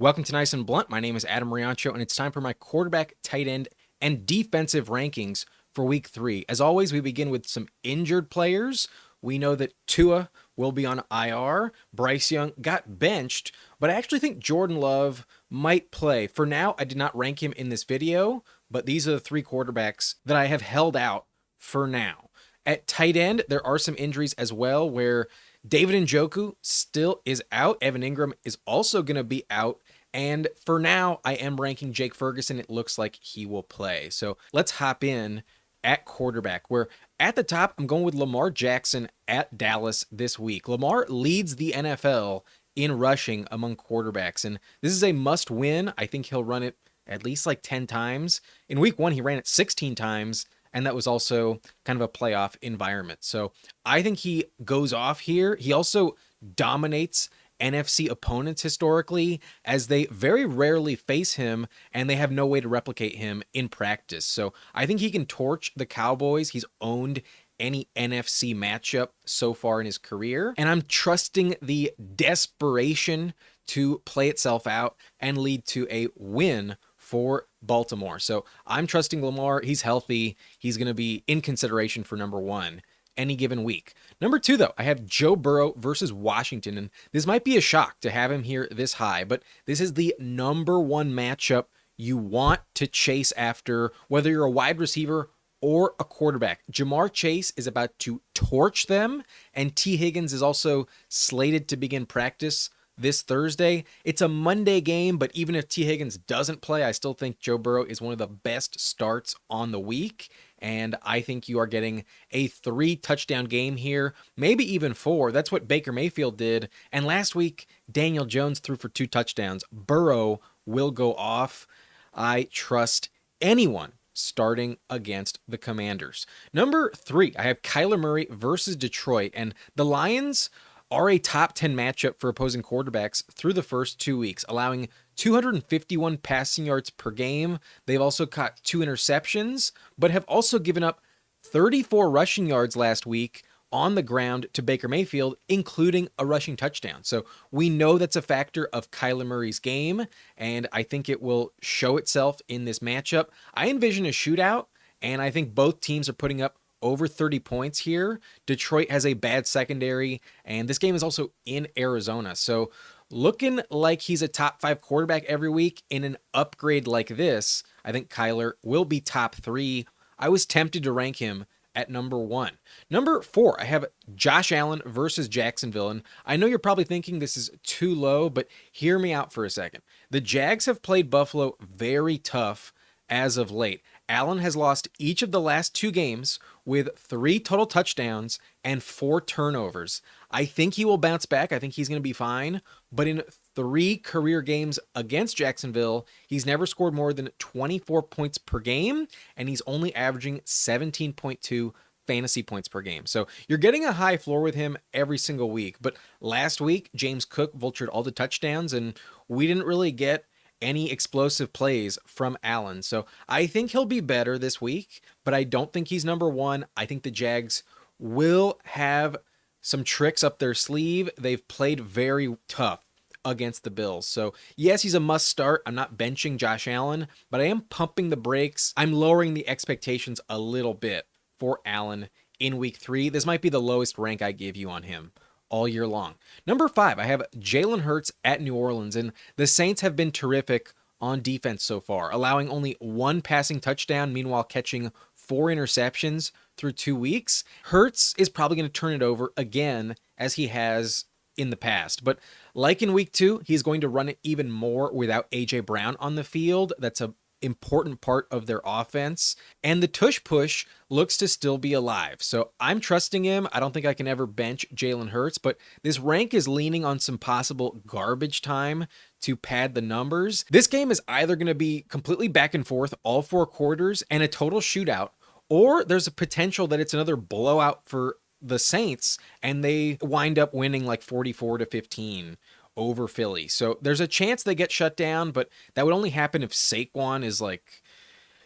Welcome to Nice and Blunt. My name is Adam Riancho, and it's time for my quarterback, tight end, and defensive rankings for week 3. As always, we begin with some injured players. We know that Tua will be on IR. Bryce Young got benched, but I actually think Jordan Love might play. For now, I did not rank him in this video, but these are the 3 quarterbacks that I have held out for now. At tight end, there are some injuries as well where David Njoku still is out. Evan Ingram is also going to be out. And for now, I am ranking Jake Ferguson. It looks like he will play. So let's hop in at quarterback, where at the top, I'm going with Lamar Jackson at Dallas this week. Lamar leads the NFL in rushing among quarterbacks, and this is a must win. I think he'll run it at least like 10 times. In week 1, he ran it 16 times, and that was also kind of a playoff environment. So I think he goes off here. He also dominates NFC opponents historically, as they very rarely face him and they have no way to replicate him in practice. So I think he can torch the Cowboys. He's owned any NFC matchup so far in his career, and I'm trusting the desperation to play itself out and lead to a win for Baltimore. So I'm trusting Lamar. He's healthy. He's going to be in consideration for number 1 any given week. Number 2, though, I have Joe Burrow versus Washington, and this might be a shock to have him here this high, but this is the number 1 matchup you want to chase after, whether you're a wide receiver or a quarterback. Jamar Chase is about to torch them, and T. Higgins is also slated to begin practice this Thursday. It's a Monday game, but even if T. Higgins doesn't play, I still think Joe Burrow is one of the best starts on the week. And I think you are getting a 3-touchdown game here, maybe even 4. That's what Baker Mayfield did. And last week, Daniel Jones threw for 2 touchdowns. Burrow will go off. I trust anyone starting against the Commanders. Number 3, I have Kyler Murray versus Detroit. And the Lions are a top 10 matchup for opposing quarterbacks through the first 2 weeks, allowing 251 passing yards per game. They've also caught 2 interceptions, but have also given up 34 rushing yards last week on the ground to Baker Mayfield, including a rushing touchdown. So we know that's a factor of Kyler Murray's game, and I think it will show itself in this matchup. I envision a shootout, and I think both teams are putting up over 30 points here. Detroit has a bad secondary, and this game is also in Arizona. So looking like he's a top 5 quarterback every week in an upgrade like this, I think Kyler will be top 3. I was tempted to rank him at number 1. Number 4, I have Josh Allen versus Jacksonville. And I know you're probably thinking this is too low, but hear me out for a second. The Jags have played Buffalo very tough as of late. Allen has lost each of the last 2 games with 3 total touchdowns and 4 turnovers. I think he will bounce back. I think he's going to be fine. But in 3 career games against Jacksonville, he's never scored more than 24 points per game, and he's only averaging 17.2 fantasy points per game. So you're getting a high floor with him every single week. But last week, James Cook vultured all the touchdowns, and we didn't really get any explosive plays from Allen. So I think he'll be better this week, but I don't think he's number 1. I think the Jags will have some tricks up their sleeve. They've played very tough against the Bills. So yes, he's a must start. I'm not benching Josh Allen, but I am pumping the brakes. I'm lowering the expectations a little bit for Allen in week 3. This might be the lowest rank I give you on him all year long. Number 5, I have Jalen Hurts at New Orleans, and the Saints have been terrific on defense so far, allowing only 1 passing touchdown, meanwhile catching 4 interceptions through 2 weeks. Hurts is probably going to turn it over again, as he has in the past, but like in week 2, he's going to run it even more without A.J. Brown on the field. That's a important part of their offense, and the tush push looks to still be alive. So I'm trusting him. I don't think I can ever bench Jalen Hurts, but this rank is leaning on some possible garbage time to pad the numbers. This game is either going to be completely back and forth all 4 quarters and a total shootout, or there's a potential that it's another blowout for the Saints and they wind up winning like 44-15 over Philly. So there's a chance they get shut down, but that would only happen if Saquon is like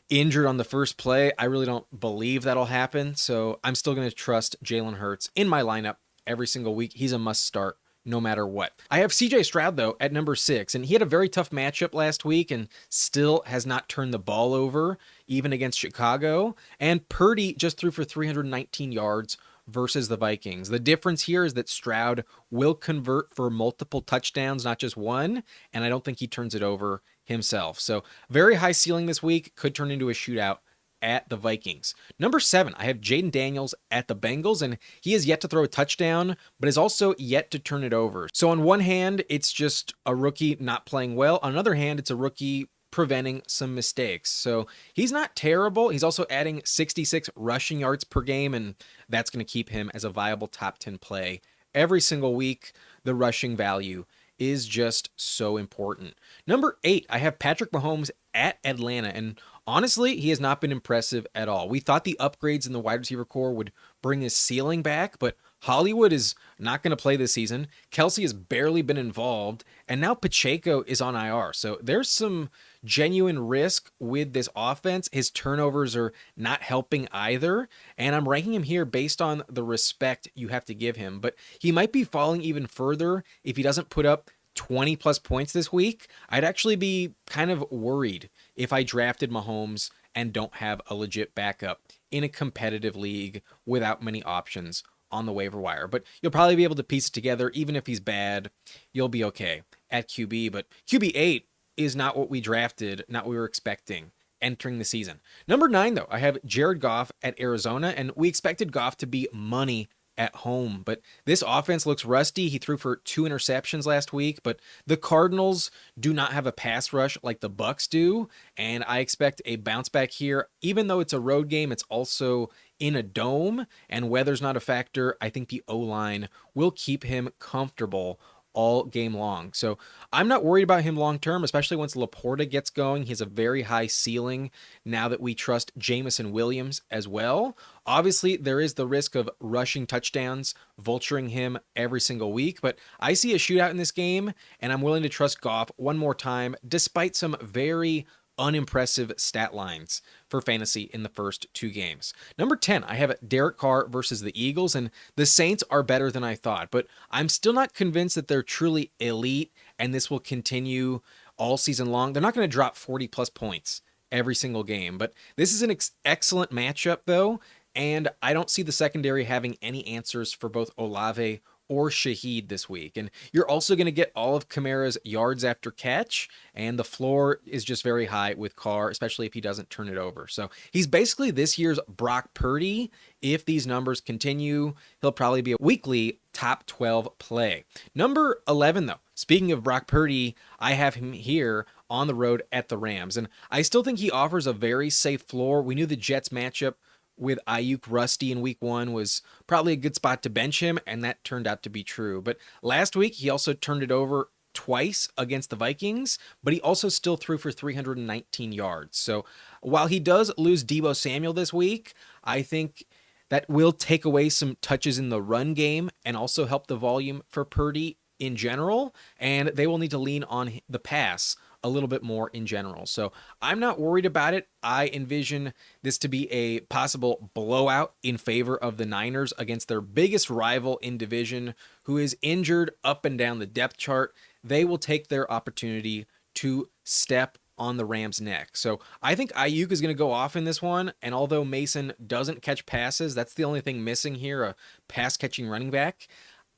injured on the first play. I really don't believe that'll happen. So I'm still going to trust Jalen Hurts in my lineup every single week. He's a must start no matter what. I have CJ Stroud, though, at number 6, and he had a very tough matchup last week and still has not turned the ball over, even against Chicago. And Purdy just threw for 319 yards versus the Vikings. The difference here is that Stroud will convert for multiple touchdowns, not just one, and I don't think he turns it over himself. So very high ceiling this week, could turn into a shootout at the Vikings. Number 7, I have Jayden Daniels at the Bengals, and he has yet to throw a touchdown, but is also yet to turn it over. So on one hand, it's just a rookie not playing well. On the other hand, it's a rookie preventing some mistakes. So he's not terrible. He's also adding 66 rushing yards per game, and that's going to keep him as a viable top 10 play every single week. The rushing value is just so important. Number 8, I have Patrick Mahomes at Atlanta, and honestly, he has not been impressive at all. We thought the upgrades in the wide receiver core would bring his ceiling back, but Hollywood is not going to play this season. Kelce has barely been involved, and now Pacheco is on IR. So there's some genuine risk with this offense. His turnovers are not helping either, and I'm ranking him here based on the respect you have to give him. But he might be falling even further if he doesn't put up 20 plus points this week. I'd actually be kind of worried if I drafted Mahomes and don't have a legit backup in a competitive league without many options on the waiver wire. But you'll probably be able to piece it together. Even if he's bad, you'll be okay at QB. But QB 8 is not what we drafted, not what we were expecting entering the season. Number 9, though, I have Jared Goff at Arizona, and we expected Goff to be money at home, but this offense looks rusty. He threw for 2 interceptions last week, but the Cardinals do not have a pass rush like the Bucs do, and I expect a bounce back here. Even though it's a road game, it's also in a dome, and weather's not a factor. I think the O-line will keep him comfortable all game long. So I'm not worried about him long term, especially once LaPorta gets going. He has a very high ceiling now that we trust Jameson Williams as well. Obviously, there is the risk of rushing touchdowns, vulturing him every single week, but I see a shootout in this game, and I'm willing to trust Goff one more time, despite some very unimpressive stat lines for fantasy in the first 2 games. Number 10, I have Derek Carr versus the Eagles, and the Saints are better than I thought, but I'm still not convinced that they're truly elite, and this will continue all season long. They're not going to drop 40 plus points every single game, but this is an excellent matchup though, and I don't see the secondary having any answers for both Olave or Shaheed this week. And you're also going to get all of Kamara's yards after catch, and the floor is just very high with Carr, especially if he doesn't turn it over. So he's basically this year's Brock Purdy. If these numbers continue, he'll probably be a weekly top 12 play. Number 11, though, speaking of Brock Purdy, I have him here on the road at the Rams, and I still think he offers a very safe floor. We knew the Jets matchup with Ayuk rusty in week 1 was probably a good spot to bench him, and that turned out to be true. But last week, he also turned it over twice against the Vikings, but he also still threw for 319 yards. So while he does lose Deebo Samuel this week, I think that will take away some touches in the run game and also help the volume for Purdy in general, and they will need to lean on the pass a little bit more in general. So I'm not worried about it. I envision this to be a possible blowout in favor of the Niners against their biggest rival in division, who is injured up and down the depth chart. They will take their opportunity to step on the Rams' neck. So I think Ayuk is going to go off in this one, and although Mason doesn't catch passes, that's the only thing missing here, a pass-catching running back.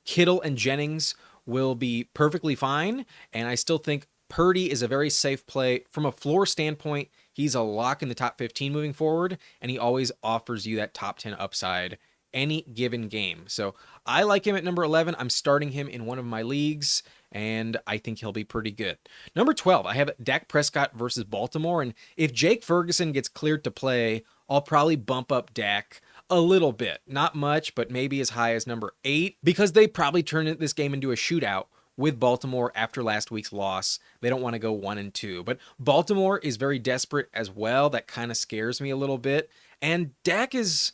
Kittle and Jennings will be perfectly fine, and I still think Purdy is a very safe play. From a floor standpoint, he's a lock in the top 15 moving forward, and he always offers you that top 10 upside any given game. So I like him at number 11. I'm starting him in one of my leagues, and I think he'll be pretty good. Number 12, I have Dak Prescott versus Baltimore, and if Jake Ferguson gets cleared to play, I'll probably bump up Dak a little bit. Not much, but maybe as high as number 8, because they probably turn this game into a shootout with Baltimore after last week's loss. They don't want to go 1-2, but Baltimore is very desperate as well. That kind of scares me a little bit. And Dak is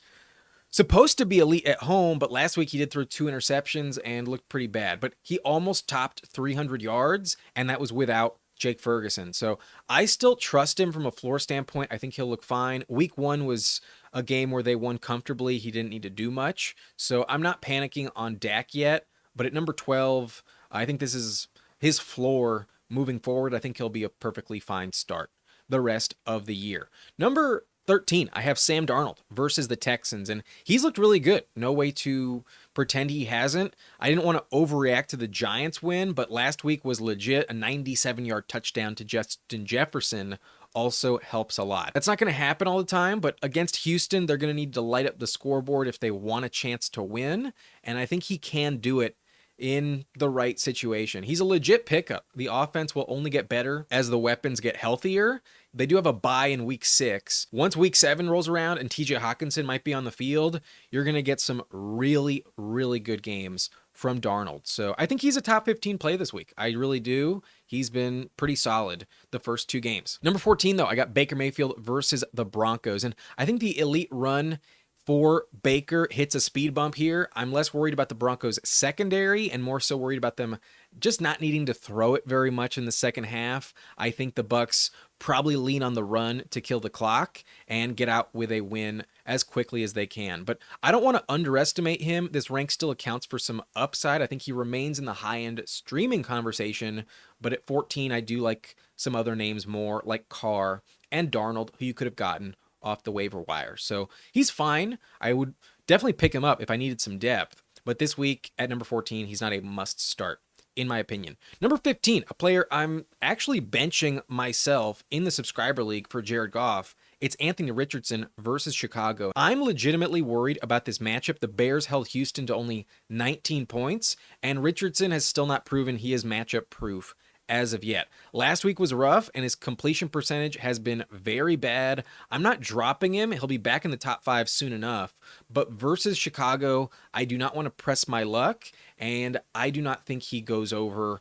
supposed to be elite at home, but last week he did throw 2 interceptions and looked pretty bad, but he almost topped 300 yards, and that was without Jake Ferguson. So I still trust him from a floor standpoint. I think he'll look fine. Week 1 was a game where they won comfortably. He didn't need to do much. So I'm not panicking on Dak yet, But at number 12, I think this is his floor moving forward. I think he'll be a perfectly fine start the rest of the year. Number 13, I have Sam Darnold versus the Texans, and he's looked really good. No way to pretend he hasn't. I didn't want to overreact to the Giants win, but last week was legit. A 97-yard touchdown to Justin Jefferson also helps a lot. That's not going to happen all the time, but against Houston, they're going to need to light up the scoreboard if they want a chance to win, and I think he can do it in the right situation. He's a legit pickup. The offense will only get better as the weapons get healthier. They do have a bye in week 6. Once week 7 rolls around and TJ Hawkinson might be on the field, you're going to get some really, really good games from Darnold. So I think he's a top 15 play this week. I really do. He's been pretty solid the first 2 games. Number 14, though, I got Baker Mayfield versus the Broncos. And I think the elite run for Baker hits a speed bump here. I'm less worried about the Broncos secondary and more so worried about them just not needing to throw it very much in the second half. I think the Bucs probably lean on the run to kill the clock and get out with a win as quickly as they can. But I don't want to underestimate him. This rank still accounts for some upside. I think he remains in the high-end streaming conversation, but at 14, I do like some other names more, like Carr and Darnold, who you could have gotten off the waiver wire. So he's fine. I would definitely pick him up if I needed some depth. But this week at number 14, he's not a must start, in my opinion. Number 15, a player I'm actually benching myself in the subscriber league for Jared Goff. It's Anthony Richardson versus Chicago. I'm legitimately worried about this matchup. The Bears held Houston to only 19 points, and Richardson has still not proven he is matchup proof as of yet. Last week was rough, and his completion percentage has been very bad. I'm not dropping him. He'll be back in the top 5 soon enough. But versus Chicago, I do not want to press my luck, and I do not think he goes over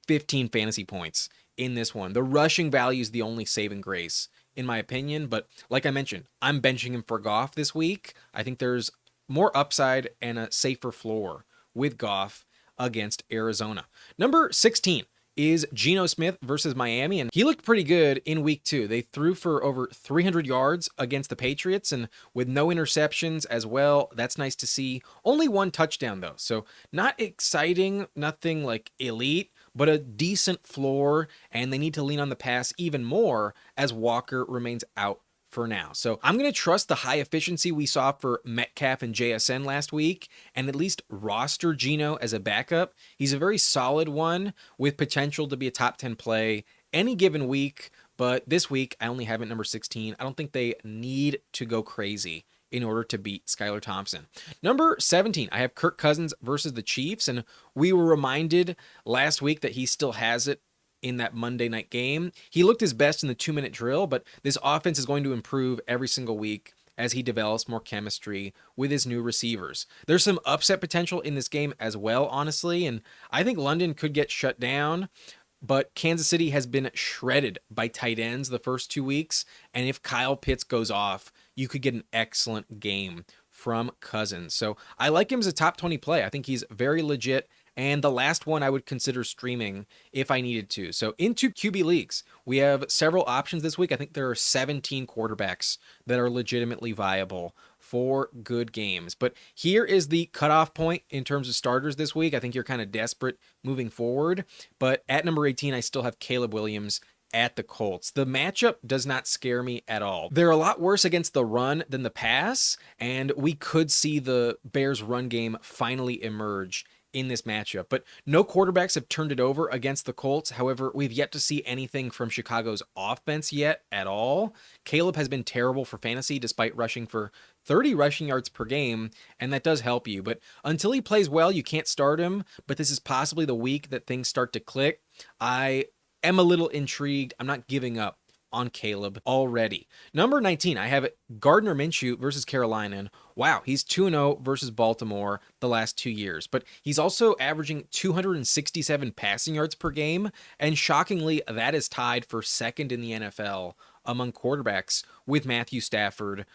15 fantasy points in this one. The rushing value is the only saving grace, in my opinion. But like I mentioned, I'm benching him for Goff this week. I think there's more upside and a safer floor with Goff against Arizona. Number 16 is Geno Smith versus Miami, and he looked pretty good in week 2. They threw for over 300 yards against the Patriots, and with no interceptions as well. That's nice to see. Only 1 touchdown, though, so not exciting, nothing like elite, but a decent floor, and they need to lean on the pass even more as Walker remains out for now. So I'm going to trust the high efficiency we saw for Metcalf and JSN last week and at least roster Geno as a backup. He's a very solid one with potential to be a top 10 play any given week, but this week I only have it number 16. I don't think they need to go crazy in order to beat Skylar Thompson. Number 17, I have Kirk Cousins versus the Chiefs, and we were reminded last week that he still has it in that Monday night game. He looked his best in the 2-minute drill, but this offense is going to improve every single week as he develops more chemistry with his new receivers. There's some upset potential in this game as well, honestly, and I think London could get shut down, but Kansas City has been shredded by tight ends the first 2 weeks, and if Kyle Pitts goes off, you could get an excellent game from Cousins. So I like him as a top 20 play. I think he's very legit. And the last one I would consider streaming if I needed to. So into QB leagues, we have several options this week. I think there are 17 quarterbacks that are legitimately viable for good games. But here is the cutoff point in terms of starters this week. I think you're kind of desperate moving forward. But at number 18, I still have Caleb Williams at the Colts. The matchup does not scare me at all. They're a lot worse against the run than the pass, and we could see the Bears' run game finally emerge in this matchup. But no quarterbacks have turned it over against the Colts. However, we've yet to see anything from Chicago's offense yet at all. Caleb has been terrible for fantasy despite rushing for 30 rushing yards per game, and that does help you. But until he plays well, you can't start him. But this is possibly the week that things start to click. I am a little intrigued. I'm not giving up on Caleb already. Number 19, I have Gardner Minshew versus Carolina. And wow, he's 2-0 versus Baltimore the last 2 years. But he's also averaging 267 passing yards per game. And shockingly, that is tied for second in the NFL among quarterbacks with Matthew Stafford.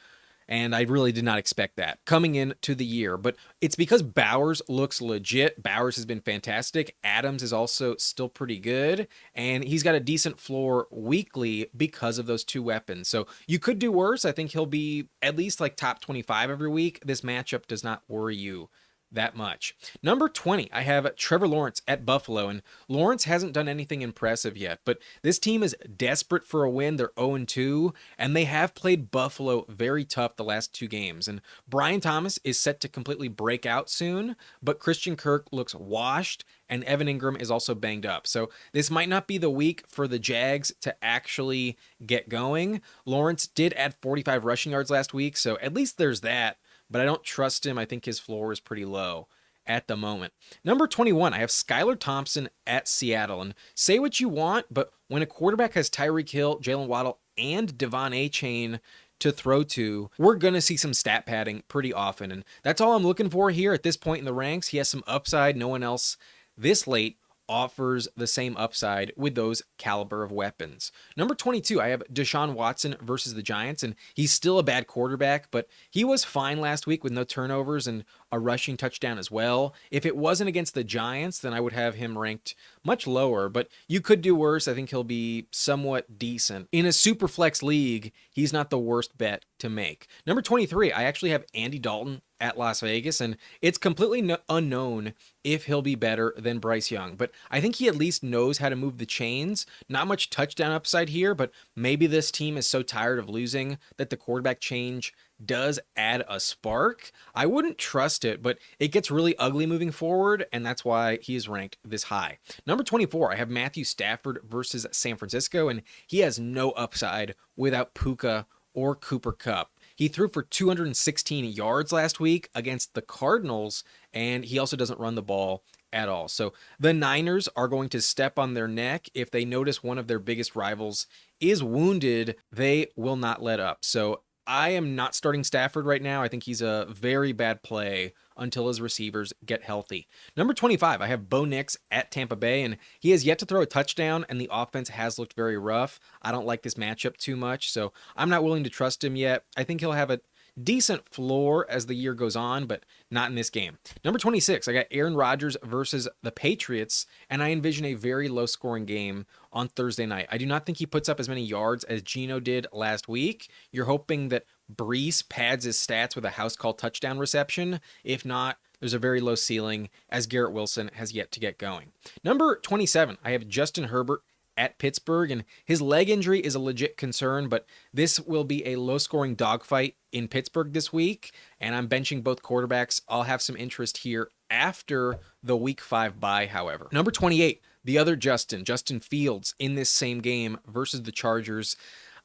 And I really did not expect that coming into the year. But it's because Bowers looks legit. Bowers has been fantastic. Adams is also still pretty good. And he's got a decent floor weekly because of those 2 weapons. So you could do worse. I think he'll be at least like top 25 every week. This matchup does not worry you that much. Number 20, I have Trevor Lawrence at Buffalo, and Lawrence hasn't done anything impressive yet, but this team is desperate for a win. They're 0-2, and they have played Buffalo very tough the last 2 games, and Brian Thomas is set to completely break out soon, but Christian Kirk looks washed, and Evan Ingram is also banged up. So this might not be the week for the Jags to actually get going. Lawrence did add 45 rushing yards last week, so at least there's that, but I don't trust him. I think his floor is pretty low at the moment. Number 21, I have Skylar Thompson at Seattle. And say what you want, but when a quarterback has Tyreek Hill, Jalen Waddle, and Devon Achane to throw to, we're going to see some stat padding pretty often. And that's all I'm looking for here at this point in the ranks. He has some upside. No one else this late offers the same upside with those caliber of weapons. Number 22, I have Deshaun Watson versus the Giants, and he's still a bad quarterback, but he was fine last week with no turnovers and a rushing touchdown as well. If it wasn't against the Giants, then I would have him ranked much lower, but you could do worse. I think he'll be somewhat decent. In a super flex league, he's not the worst bet to make. Number 23, I actually have Andy Dalton at Las Vegas, and it's completely unknown if he'll be better than Bryce Young, but I think he at least knows how to move the chains. Not much touchdown upside here, but maybe this team is so tired of losing that the quarterback change does add a spark. I wouldn't trust it, but it gets really ugly moving forward, and that's why he is ranked this high. Number 24, I have Matthew Stafford versus San Francisco, and he has no upside without Puka or Cooper Kupp. He threw for 216 yards last week against the Cardinals, and he also doesn't run the ball at all. So the Niners are going to step on their neck. If they notice one of their biggest rivals is wounded, they will not let up. So I am not starting Stafford right now. I think he's a very bad play until his receivers get healthy. Number 25, I have Bo Nix at Tampa Bay, and he has yet to throw a touchdown, and the offense has looked very rough. I don't like this matchup too much, so I'm not willing to trust him yet. I think he'll have a decent floor as the year goes on, but not in this game. Number 26, I got Aaron Rodgers versus the Patriots, and I envision a very low-scoring game on Thursday night. I do not think he puts up as many yards as Geno did last week. You're hoping that Brees pads his stats with a house call touchdown reception. If not, there's a very low ceiling, as Garrett Wilson has yet to get going. Number 27, I have Justin Herbert at Pittsburgh, and his leg injury is a legit concern, but this will be a low-scoring dogfight in Pittsburgh this week, and I'm benching both quarterbacks. I'll have some interest here after the Week 5 bye, however. Number 28, the other Justin Fields in this same game versus the Chargers.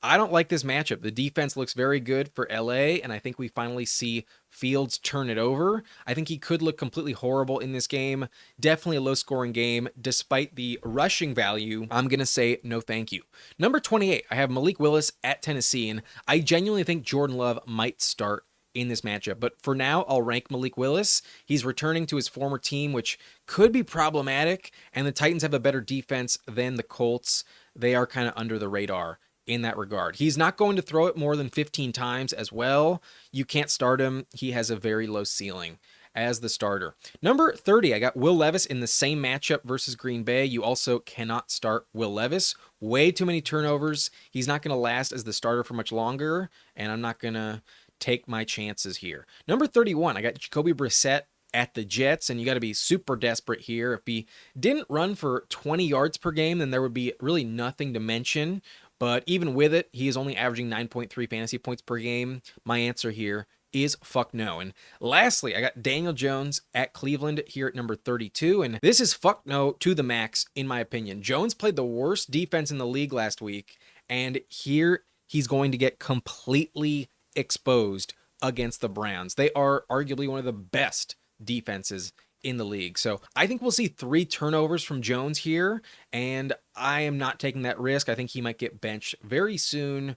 I don't like this matchup. The defense looks very good for LA, and I think we finally see Fields turn it over. I think he could look completely horrible in this game. Definitely a low-scoring game. Despite the rushing value, I'm going to say no thank you. Number 28, I have Malik Willis at Tennessee, and I genuinely think Jordan Love might start in this matchup. But for now, I'll rank Malik Willis. He's returning to his former team, which could be problematic, and the Titans have a better defense than the Colts. They are kind of under the radar in that regard. He's not going to throw it more than 15 times as well. You can't start him. He has a very low ceiling as the starter. Number 30, I got Will Levis in the same matchup versus Green Bay. You also cannot start Will Levis. Way too many turnovers. He's not going to last as the starter for much longer, and I'm not going to take my chances here. Number 31, I got Jacoby Brissett at the Jets, and you got to be super desperate here. If he didn't run for 20 yards per game, then there would be really nothing to mention. But even with it, he is only averaging 9.3 fantasy points per game. My answer here is fuck no. And lastly, I got Daniel Jones at Cleveland here at number 32. And this is fuck no to the max, in my opinion. Jones played the worst defense in the league last week, and here he's going to get completely exposed against the Browns. They are arguably one of the best defenses in the league. So I think we'll see 3 turnovers from Jones here, and I am not taking that risk. I think he might get benched very soon,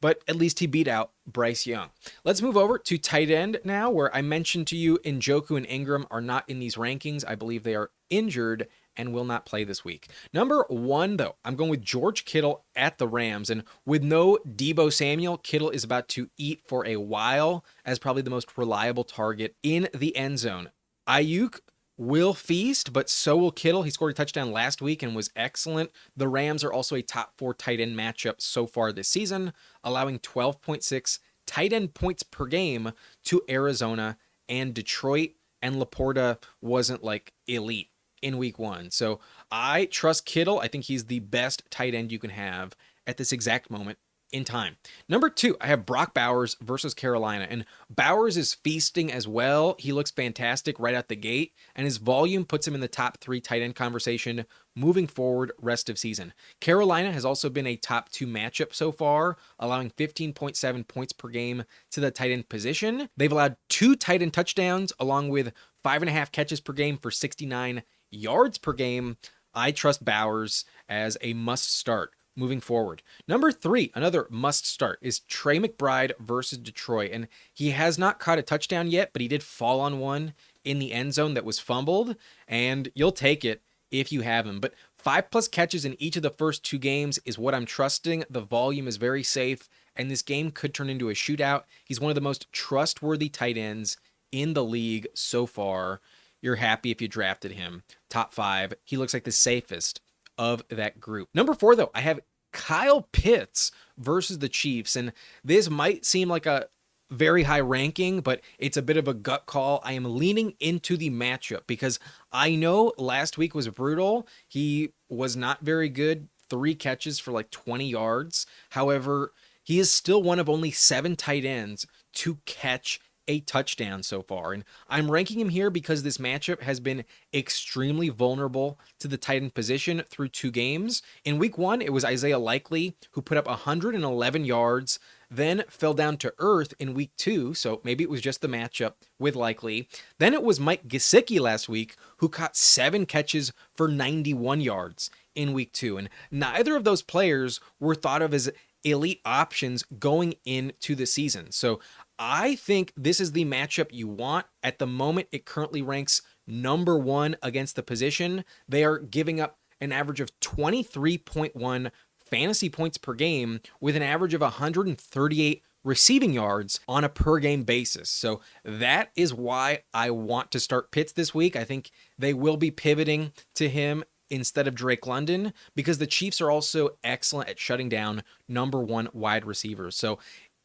but at least he beat out Bryce Young. Let's move over to tight end now, where I mentioned to you Njoku and Ingram are not in these rankings. I believe they are injured and will not play this week. Number 1, though, I'm going with George Kittle at the Rams. And with no Deebo Samuel, Kittle is about to eat for a while as probably the most reliable target in the end zone. Ayuk will feast, but so will Kittle. He scored a touchdown last week and was excellent. The Rams are also a top 4 tight end matchup so far this season, allowing 12.6 tight end points per game to Arizona and Detroit. and LaPorta wasn't like elite in week 1. So I trust Kittle. I think he's the best tight end you can have at this exact moment in time. Number 2, I have Brock Bowers versus Carolina, and Bowers is feasting as well. He looks fantastic right out the gate, and his volume puts him in the top 3 tight end conversation moving forward rest of season. Carolina has also been a top 2 matchup so far, allowing 15.7 points per game to the tight end position. They've allowed 2 tight end touchdowns along with 5.5 catches per game for 69 yards per game. I trust Bowers as a must start moving forward. Number 3, another must start, is Trey McBride versus Detroit. And he has not caught a touchdown yet, but he did fall on one in the end zone that was fumbled. And you'll take it if you have him. But 5+ catches in each of the first 2 games is what I'm trusting. The volume is very safe, and this game could turn into a shootout. He's one of the most trustworthy tight ends in the league so far. You're happy if you drafted him. Top 5. He looks like the safest of that group. Number 4, though, I have Kyle Pitts versus the Chiefs, and this might seem like a very high ranking, but it's a bit of a gut call. I am leaning into the matchup because I know last week was brutal. He was not very good. 3 catches for like 20 yards. However, he is still one of only 7 tight ends to catch a touchdown so far. And I'm ranking him here because this matchup has been extremely vulnerable to the tight end position through 2 games. In week 1, it was Isaiah Likely who put up 111 yards, then fell down to earth in week 2. So maybe it was just the matchup with Likely. Then it was Mike Gesicki last week who caught 7 catches for 91 yards in week 2. And neither of those players were thought of as elite options going into the season. So I think this is the matchup you want. At the moment, it currently ranks number 1 against the position. They are giving up an average of 23.1 fantasy points per game with an average of 138 receiving yards on a per game basis. So that is why I want to start Pitts this week. I think they will be pivoting to him instead of Drake London because the Chiefs are also excellent at shutting down number 1 wide receivers. So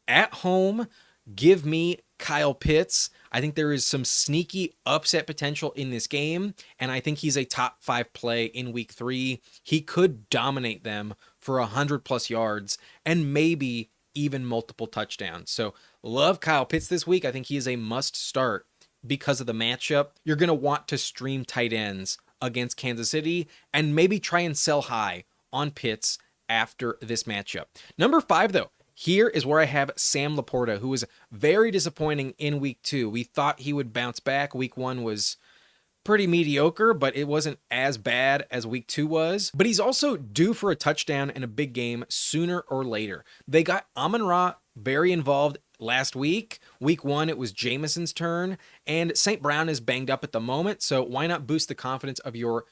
at home, give me Kyle Pitts. I think there is some sneaky upset potential in this game, and I think he's a top 5 play in week 3. He could dominate them for 100+ yards and maybe even multiple touchdowns. So love Kyle Pitts this week. I think he is a must start because of the matchup. You're going to want to stream tight ends against Kansas City and maybe try and sell high on Pitts after this matchup. Number 5, though, here is where I have Sam LaPorta, who was very disappointing in week 2. We thought he would bounce back. Week 1 was pretty mediocre, but it wasn't as bad as week 2 was. But he's also due for a touchdown in a big game sooner or later. They got Amon-Ra very involved last week. Week 1, it was Jameson's turn, and St. Brown is banged up at the moment, so why not boost the confidence of your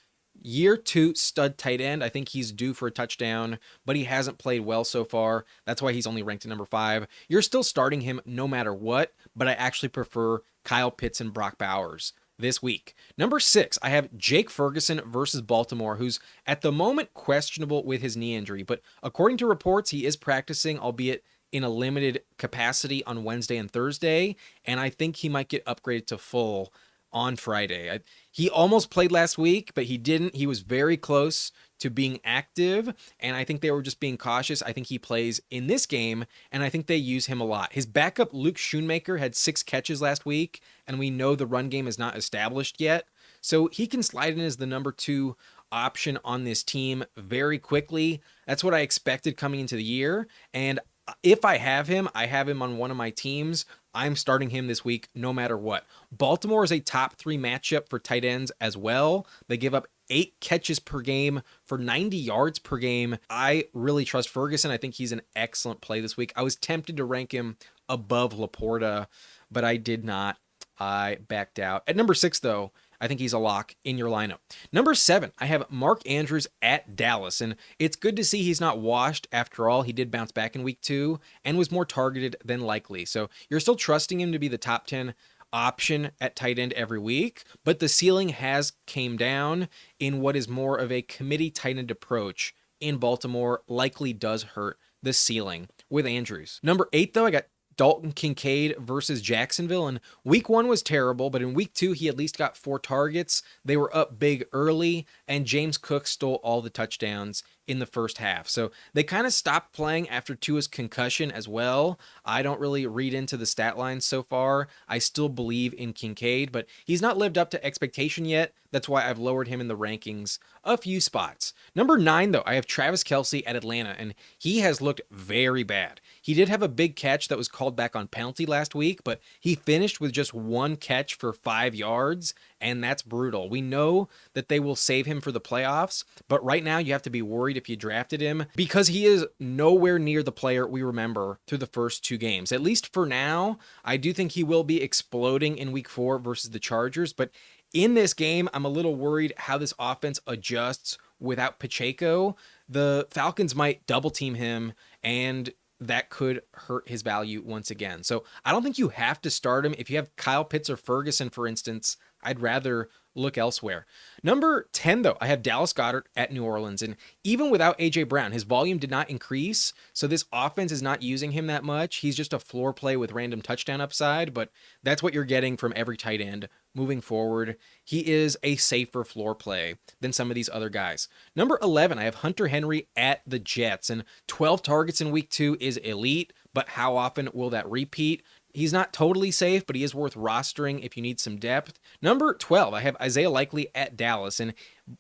year 2 stud tight end? I think he's due for a touchdown, but he hasn't played well so far. That's why he's only ranked at number 5. You're still starting him no matter what, but I actually prefer Kyle Pitts and Brock Bowers this week. Number 6, I have Jake Ferguson versus Baltimore, who's at the moment questionable with his knee injury, but according to reports, he is practicing, albeit in a limited capacity on Wednesday and Thursday, and I think he might get upgraded to full on Friday. He almost played last week, but he didn't. He was very close to being active, and I think they were just being cautious. I think he plays in this game, and I think they use him a lot. His backup, Luke Schoonmaker, had 6 catches last week, and we know the run game is not established yet, so he can slide in as the number 2 option on this team very quickly. That's what I expected coming into the year, and if I have him on one of my teams. I'm starting him this week no matter what. Baltimore is a top 3 matchup for tight ends as well. They give up 8 catches per game for 90 yards per game. I really trust Ferguson. I think he's an excellent play this week. I was tempted to rank him above LaPorta, but I did not. I backed out. At number 6, though, I think he's a lock in your lineup. Number 7, I have Mark Andrews at Dallas, and it's good to see he's not washed after all. He did bounce back in week 2 and was more targeted than likely. So you're still trusting him to be the top 10 option at tight end every week, but the ceiling has came down in what is more of a committee tight end approach in Baltimore likely does hurt the ceiling with Andrews. Number 8, though, I got Dalton Kincaid versus Jacksonville. And week 1 was terrible, but in week 2, he at least got 4 targets. They were up big early, and James Cook stole all the touchdowns in the first half. So they kind of stopped playing after Tua's concussion as well. I don't really read into the stat lines so far. I still believe in Kincaid, but he's not lived up to expectation yet. That's why I've lowered him in the rankings a few spots. Number 9, though, I have Travis Kelce at Atlanta, and he has looked very bad. He did have a big catch that was called back on penalty last week, but he finished with just 1 catch for 5 yards, and that's brutal. We know that they will save him for the playoffs, but right now you have to be worried if you drafted him because he is nowhere near the player we remember through the first 2 games. At least for now, I do think he will be exploding in week 4 versus the Chargers, but in this game, I'm a little worried how this offense adjusts without Pacheco. The Falcons might double team him, and that could hurt his value once again. So I don't think you have to start him. If you have Kyle Pitts or Ferguson, for instance, I'd rather look elsewhere. Number 10, though, I have Dallas Goedert at New Orleans. And even without A.J. Brown, his volume did not increase. So this offense is not using him that much. He's just a floor play with random touchdown upside. But that's what you're getting from every tight end moving forward. He is a safer floor play than some of these other guys. Number 11, I have Hunter Henry at the Jets. And 12 targets in week 2 is elite. But how often will that repeat? He's not totally safe, but he is worth rostering if you need some depth. Number 12, I have Isaiah Likely at Dallas, and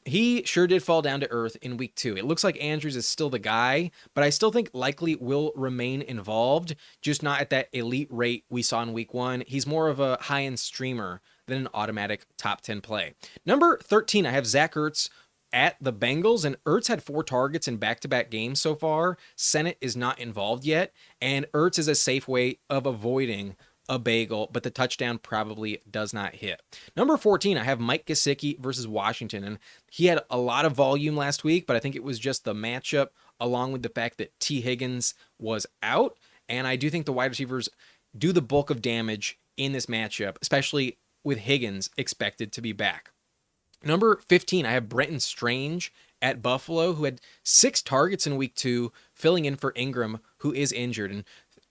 he sure did fall down to earth in week 2. It looks like Andrews is still the guy, but I still think Likely will remain involved, just not at that elite rate we saw in week 1. He's more of a high-end streamer than an automatic top 10 play. Number 13, I have Zach Ertz at the Bengals, and Ertz had 4 targets in back-to-back games so far. Senate is not involved yet, and Ertz is a safe way of avoiding a bagel, but the touchdown probably does not hit. Number 14, I have Mike Gesicki versus Washington, and he had a lot of volume last week, but I think it was just the matchup along with the fact that T. Higgins was out, and I do think the wide receivers do the bulk of damage in this matchup, especially with Higgins expected to be back. Number 15, I have Brenton Strange at Buffalo, who had 6 targets in week 2, filling in for Ingram, who is injured. And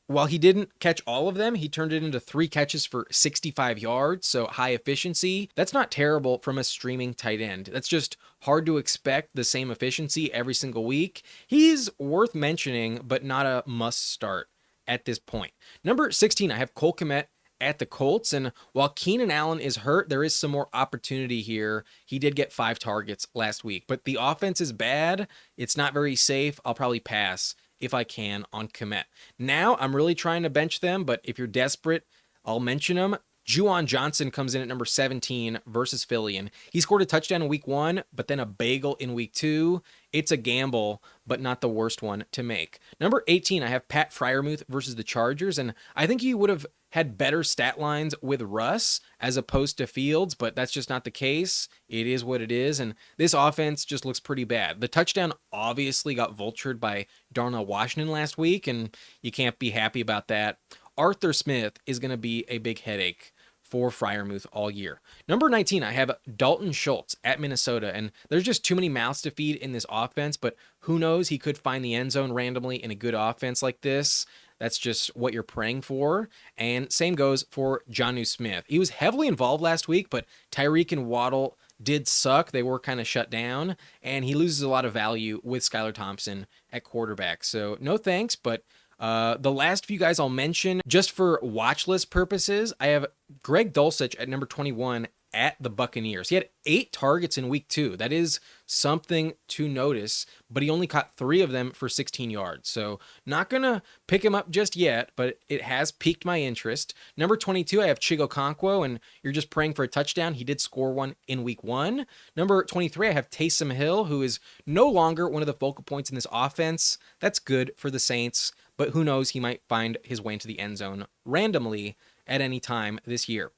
while he didn't catch all of them, he turned it into 3 catches for 65 yards, so high efficiency. That's not terrible from a streaming tight end. That's just hard to expect the same efficiency every single week. He's worth mentioning, but not a must start at this point. Number 16, I have Cole Kmet at the Colts, and while Keenan Allen is hurt, there is some more opportunity here. He did get 5 targets last week, but the offense is bad. It's not very safe. I'll probably pass if I can on Kmet. Now, I'm really trying to bench them, but if you're desperate, I'll mention them. Juwan Johnson comes in at number 17 versus Philly, and he scored a touchdown in week 1, but then a bagel in week 2. It's a gamble, but not the worst one to make. Number 18, I have Pat Freiermuth versus the Chargers, and I think he would have had better stat lines with Russ as opposed to Fields, but that's just not the case. It is what it is, and this offense just looks pretty bad. The touchdown obviously got vultured by Darnell Washington last week, and you can't be happy about that. Arthur Smith is going to be a big headache for Freiermuth all year. Number 19, I have Dalton Schultz at Minnesota, and there's just too many mouths to feed in this offense, but who knows? He could find the end zone randomly in a good offense like this. That's just what you're praying for. And same goes for Geno Smith. He was heavily involved last week, but Tyreek and Waddle did suck. They were kind of shut down, and he loses a lot of value with Skylar Thompson at quarterback. So no thanks, but the last few guys I'll mention, just for watch list purposes, I have Greg Dulcich at number 21 at the Buccaneers. He had 8 targets in week 2. That is something to notice, but he only caught 3 of them for 16 yards. So not going to pick him up just yet, but it has piqued my interest. Number 22, I have Chigo Okonkwo, and you're just praying for a touchdown. He did score one in week 1. Number 23, I have Taysom Hill, who is no longer one of the focal points in this offense. That's good for the Saints, but who knows, he might find his way into the end zone randomly at any time this year.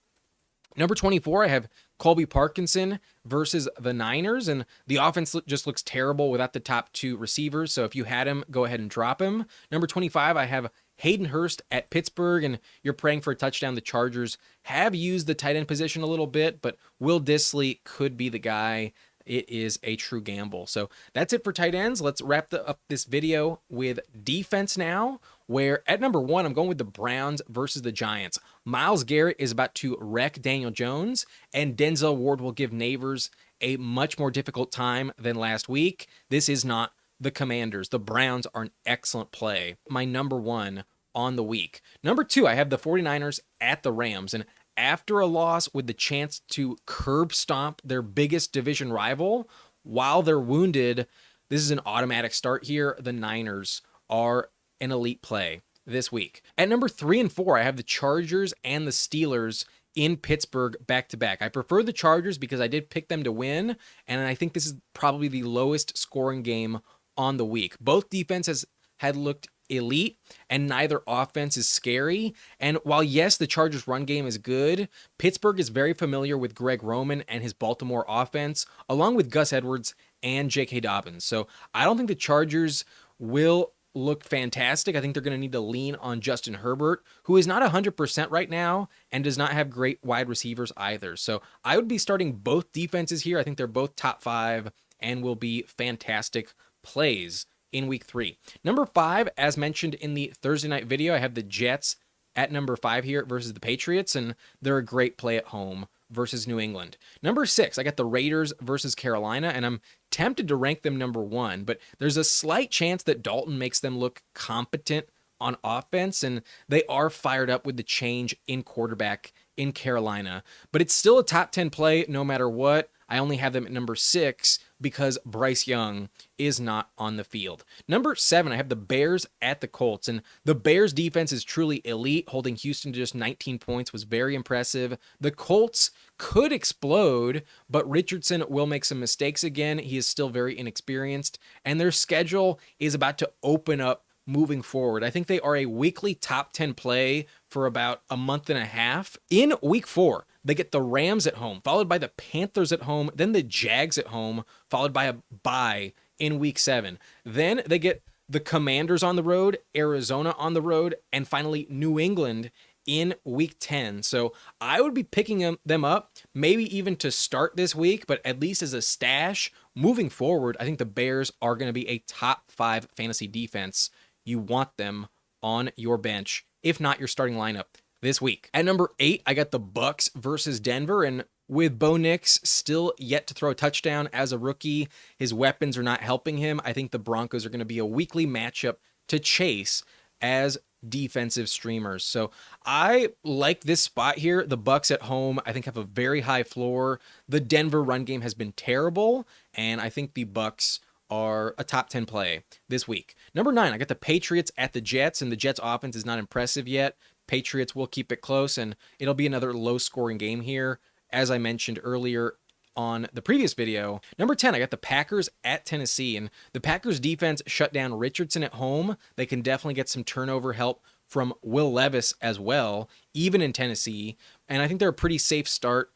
Number 24, I have Colby Parkinson versus the Niners, and the offense just looks terrible without the top 2 receivers, so if you had him, go ahead and drop him. Number 25, I have Hayden Hurst at Pittsburgh, and you're praying for a touchdown. The Chargers have used the tight end position a little bit, but Will Dissly could be the guy. It is a true gamble. So that's it for tight ends. Let's wrap up this video with defense now. where at number 1, I'm going with the Browns versus the Giants. Myles Garrett is about to wreck Daniel Jones, and Denzel Ward will give Neighbors a much more difficult time than last week. This is not the Commanders. The Browns are an excellent play. My number 1 on the week. Number 2, I have the 49ers at the Rams, and after a loss with the chance to curb stomp their biggest division rival while they're wounded, this is an automatic start here. The Niners are an elite play this week. At number 3 and 4, I have the Chargers and the Steelers in Pittsburgh back-to-back. I prefer the Chargers because I did pick them to win, and I think this is probably the lowest scoring game on the week. Both defenses had looked elite, and neither offense is scary. And while, yes, the Chargers' run game is good, Pittsburgh is very familiar with Greg Roman and his Baltimore offense, along with Gus Edwards and J.K. Dobbins. So I don't think the Chargers will look fantastic. I think they're going to need to lean on Justin Herbert, who is not 100% right now and does not have great wide receivers either. So I would be starting both defenses here. I think they're both top 5 and will be fantastic plays in week 3. Number 5, as mentioned in the Thursday night video, I have the Jets at number 5 here versus the Patriots, and they're a great play at home versus New England. Number 6, I got the Raiders versus Carolina, and I'm tempted to rank them number 1, but there's a slight chance that Dalton makes them look competent on offense, and they are fired up with the change in quarterback in Carolina. But it's still a top 10 play no matter what. I only have them at number 6 because Bryce Young is not on the field. Number 7, I have the Bears at the Colts, and the Bears defense is truly elite. Holding Houston to just 19 points was very impressive. The Colts could explode, but Richardson will make some mistakes again. He is still very inexperienced, and their schedule is about to open up moving forward. I think they are a weekly top 10 play for about a month and a half. In week 4, they get the Rams at home, followed by the Panthers at home, then the Jags at home, followed by a bye in week 7. Then they get the Commanders on the road, Arizona on the road, and finally New England in week 10. So I would be picking them up, maybe even to start this week, but at least as a stash. Moving forward, I think the Bears are going to be a top 5 fantasy defense. You want them on your bench, if not your starting lineup this week. At number 8, I got the Bucks versus Denver, and with Bo Nix still yet to throw a touchdown as a rookie, his weapons are not helping him. I think the Broncos are going to be a weekly matchup to chase as defensive streamers. So I like this spot here. The Bucks at home, I think, have a very high floor. The Denver run game has been terrible, and I think the Bucks are a top 10 play this week. Number 9, I got the Patriots at the Jets, and the Jets offense is not impressive yet. Patriots will keep it close, and it'll be another low-scoring game here, as I mentioned earlier on the previous video. Number 10, I got the Packers at Tennessee, and the Packers defense shut down Richardson at home. They can definitely get some turnover help from Will Levis as well, even in Tennessee, and I think they're a pretty safe start.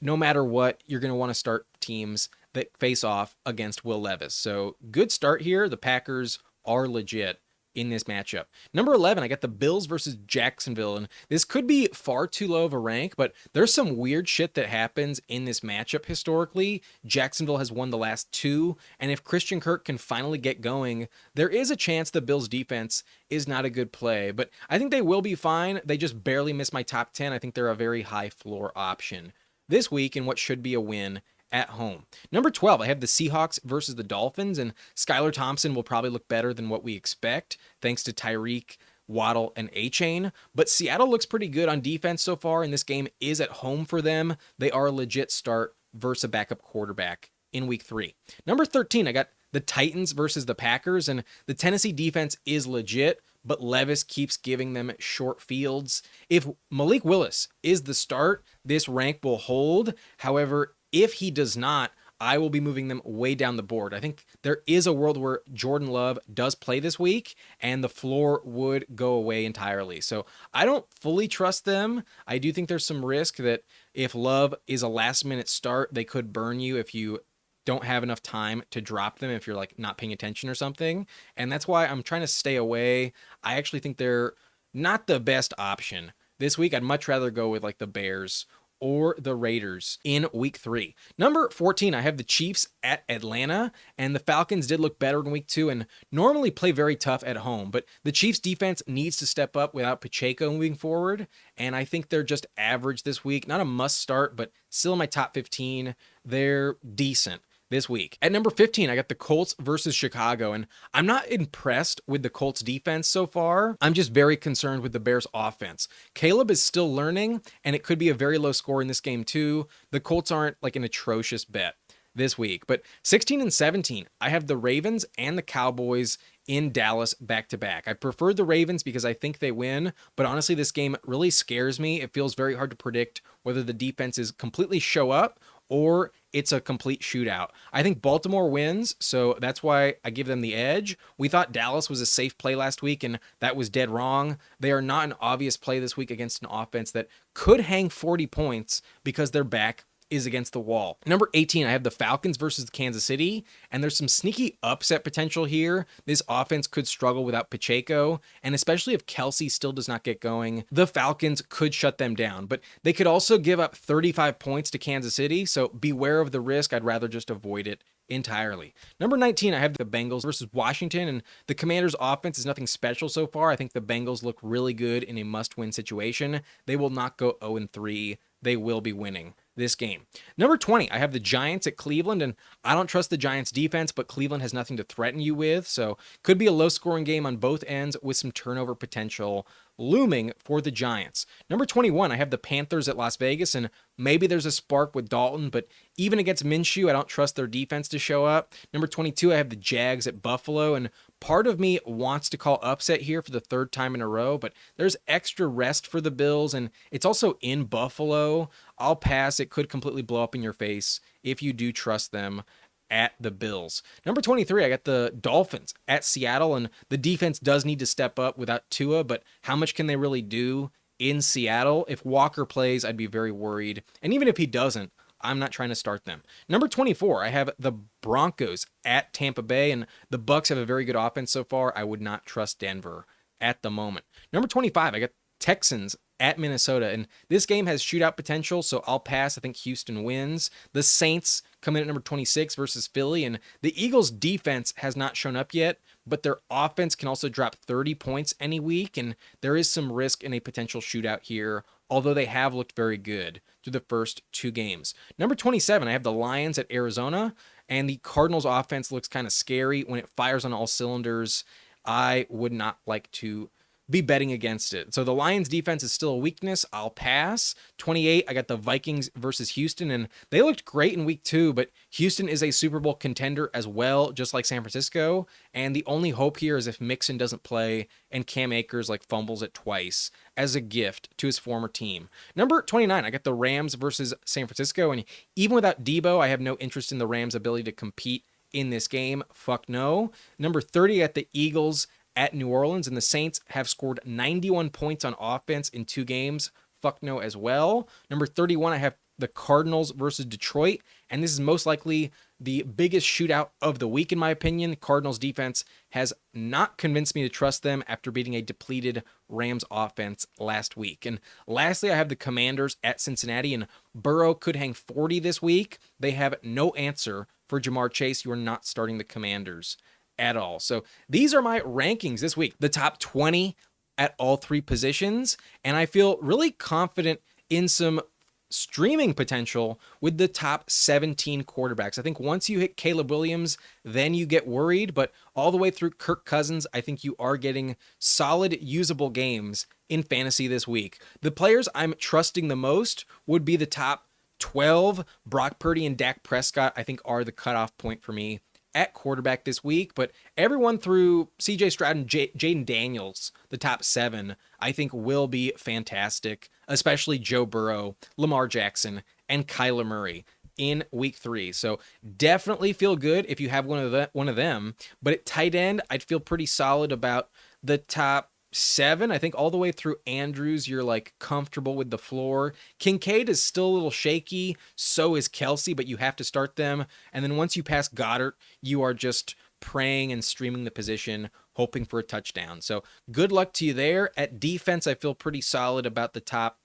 No matter what, you're going to want to start teams that face off against Will Levis. So good start here. The Packers are legit in this matchup. Number 11, I got the Bills versus Jacksonville, and this could be far too low of a rank, but there's some weird shit that happens in this matchup historically. Jacksonville has won the last 2, and if Christian Kirk can finally get going, there is a chance the Bills defense is not a good play, but I think they will be fine. They just barely miss my top 10. I think they're a very high floor option this week in what should be a win at home. Number 12, I have the Seahawks versus the Dolphins, and Skylar Thompson will probably look better than what we expect, thanks to Tyreek, Waddle, and A-Chain. But Seattle looks pretty good on defense so far, and this game is at home for them. They are a legit start versus a backup quarterback in week 3. Number 13, I got the Titans versus the Packers, and the Tennessee defense is legit, but Levis keeps giving them short fields. If Malik Willis is the start, this rank will hold. However, if he does not, I will be moving them way down the board. I think there is a world where Jordan Love does play this week, and the floor would go away entirely. So I don't fully trust them. I do think there's some risk that if Love is a last-minute start, they could burn you if you don't have enough time to drop them, if you're like not paying attention or something. And that's why I'm trying to stay away. I actually think they're not the best option this week. I'd much rather go with like the Bears or the Raiders in week 3. Number 14, I have the Chiefs at Atlanta, and the Falcons did look better in week 2 and normally play very tough at home, but the Chiefs defense needs to step up without Pacheco moving forward, and I think they're just average this week. Not a must start, but still in my top 15. They're decent this week. At number 15, I got the Colts versus Chicago, and I'm not impressed with the Colts defense so far. I'm just very concerned with the Bears offense. Caleb is still learning, and it could be a very low score in this game too. The Colts aren't like an atrocious bet this week, but 16 and 17, I have the Ravens and the Cowboys in Dallas back-to-back. I prefer the Ravens because I think they win, but honestly, this game really scares me. It feels very hard to predict whether the defenses completely show up or it's a complete shootout. I think Baltimore wins, so that's why I give them the edge. We thought Dallas was a safe play last week, and that was dead wrong. They are not an obvious play this week against an offense that could hang 40 points because their back is against the wall. Number 18, I have the Falcons versus Kansas City, and there's some sneaky upset potential here. This offense could struggle without Pacheco, and especially if Kelce still does not get going, the Falcons could shut them down, but they could also give up 35 points to Kansas City, so beware of the risk. I'd rather just avoid it entirely. Number 19, I have the Bengals versus Washington, and the Commanders' offense is nothing special so far. I think the Bengals look really good in a must-win situation. They will not go 0-3. They will be winning this game. Number 20, I have the Giants at Cleveland, and I don't trust the Giants defense, but Cleveland has nothing to threaten you with, so could be a low-scoring game on both ends with some turnover potential looming for the Giants. Number 21, I have the Panthers at Las Vegas, and maybe there's a spark with Dalton, but even against Minshew, I don't trust their defense to show up. Number 22, I have the Jags at Buffalo, and part of me wants to call upset here for the third time in a row, but there's extra rest for the Bills, and it's also in Buffalo. I'll pass. It could completely blow up in your face if you do trust them at the Bills. Number 23, I got the Dolphins at Seattle, and the defense does need to step up without Tua, but how much can they really do in Seattle? If Walker plays, I'd be very worried, and even if he doesn't, I'm not trying to start them. Number 24, I have the Broncos at Tampa Bay, and the Bucs have a very good offense so far. I would not trust Denver at the moment. Number 25, I got Texans at Minnesota, and this game has shootout potential, so I'll pass. I think Houston wins. The Saints come in at number 26 versus Philly, and the Eagles' defense has not shown up yet, but their offense can also drop 30 points any week, and there is some risk in a potential shootout here, although they have looked very good through the first 2 games. Number 27, I have the Lions at Arizona, and the Cardinals' offense looks kind of scary when it fires on all cylinders. I would not like to be betting against it. So the Lions defense is still a weakness. I'll pass. 28, I got the Vikings versus Houston, and they looked great in week 2, but Houston is a Super Bowl contender as well, just like San Francisco, and the only hope here is if Mixon doesn't play and Cam Akers like fumbles it twice as a gift to his former team. Number 29, I got the Rams versus San Francisco, and even without Debo, I have no interest in the Rams' ability to compete in this game. Fuck no. Number 30, I got the Eagles at New Orleans, and the Saints have scored 91 points on offense in 2 games. Fuck no as well. Number 31, I have the Cardinals versus Detroit, and this is most likely the biggest shootout of the week in my opinion. Cardinals defense has not convinced me to trust them after beating a depleted Rams offense last week. And lastly, I have the Commanders at Cincinnati, and Burrow could hang 40 this week. They have no answer for Jamar Chase. You are not starting the Commanders at all. So these are my rankings this week, the top 20 at all 3 positions, and I feel really confident in some streaming potential with the top 17 quarterbacks. I think once you hit Caleb Williams, then you get worried, but all the way through Kirk Cousins, I think you are getting solid usable games in fantasy this week. The players I'm trusting the most would be the top 12. Brock Purdy and Dak Prescott, I think, are the cutoff point for me at quarterback this week, but everyone through CJ Stroud and Jayden Daniels, the top 7, I think will be fantastic, especially Joe Burrow, Lamar Jackson, and Kyler Murray in week 3. So definitely feel good if you have one of them, but at tight end, I'd feel pretty solid about the top 7. I think all the way through Andrews, you're like comfortable with the floor. Kincaid is still a little shaky. So is Kelce, but you have to start them. And then once you pass Goedert, you are just praying and streaming the position, hoping for a touchdown. So good luck to you there. At defense, I feel pretty solid about the top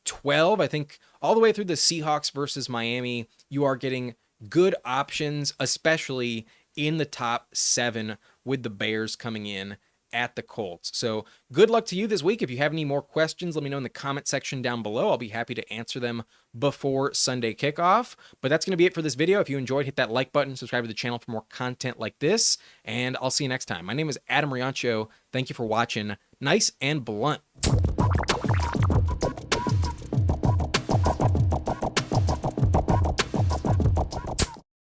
12. I think all the way through the Seahawks versus Miami, you are getting good options, especially in the top 7 with the Bears coming in at the Colts. So good luck to you this week. If you have any more questions, let me know in the comment section down below. I'll be happy to answer them before Sunday kickoff. But that's going to be it for this video. If you enjoyed, hit that like button, subscribe to the channel for more content like this, and I'll see you next time. My name is Adam Riancho. Thank you for watching. Nice and blunt.